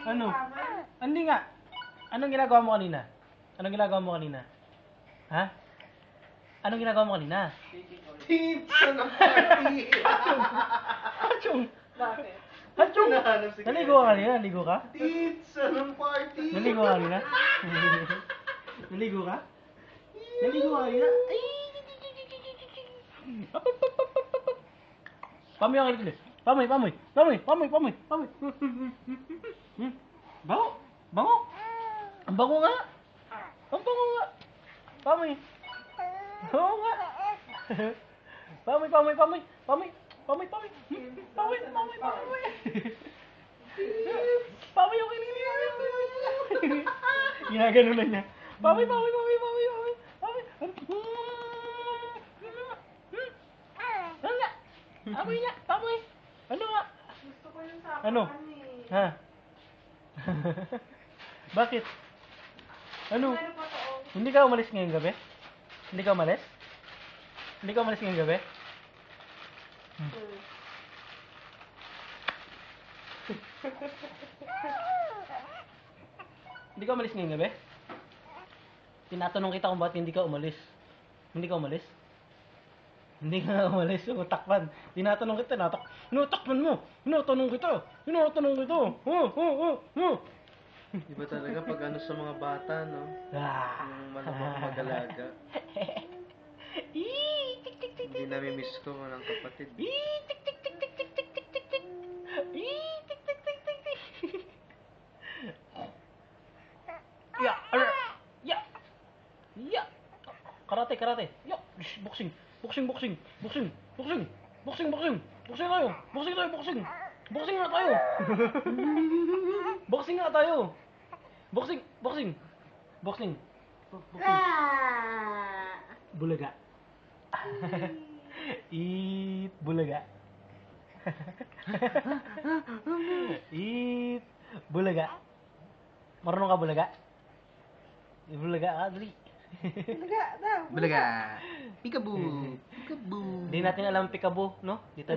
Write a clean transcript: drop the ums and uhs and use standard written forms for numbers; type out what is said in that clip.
Ano? Hindi nga. Anong ginagawa mo kanina? Anong ginagawa mo kanina? Ha? Anong ginagawa mo kanina? Pizza ng party! Hachong! Bakit? Hachong! Hinahanap si Naligo ka kanina? Naligo ka? Pizza ng party! Naligo ka kanina? Naligo ka? Naligo ka kanina? Ay! Pamoy ang kilikili. Pamoy, pamoy. Pamoy, pamoy, pamoy, pamoy. Bango. Bango. Ang bango nga. Ang bango nga. Pamoy. Oo nga. Pamoy, pamoy, pamoy. Pamoy. Pamoy, pamoy. Pamoy, pamoy, pamoy. Pamoy yung kilikili. Ginagano na niya. Pamoy, pamoy, pamoy, pamoy, pamoy. Pamoy. Ano nga? Amoy nga. Pamoy. Ano nga? Gusto ko yung sa Ano? eh. Ha? Bakit? Ano? Ano pa to? Hindi ka umalis ngayong gabi? Hindi ka umalis? Hindi ka umalis ngayong gabi? Hindi ka umalis ngayong gabi? Tinatanong kita kung bakit hindi ka umalis. Hindi ka umalis? Hindi ka nga umalis, utakpan. Tinatanong kita, inutakpan mo. Tinatanong kita. Iba talaga pag ano sa mga bata, no? Yung malamang mag-alaga. Tik, tik, tik, Hindi nami-miss ko ng kapatid. tik, tik, tik, tik, tik, tik, tik, tik, tik. Tik, tik, tik, tik, tik. Ya, ya. Ya. Karate, karate. Ya, boxing. Boxing, boxing. Boxing, boxing. Boxing, boxing. Boxing tayo. Boxing tayo, boxing. Boxing nga tayo. Boxing nga tayo. Boxing, boxing. Boxing. Boxing. Bulaga. Eat bulaga. Eat bulaga. Marunong ka bulaga? Bulaga ka, dali. Talaga, daw. Bulaga! Peekaboo! Peekaboo! Hindi natin alam peekaboo, no? Dito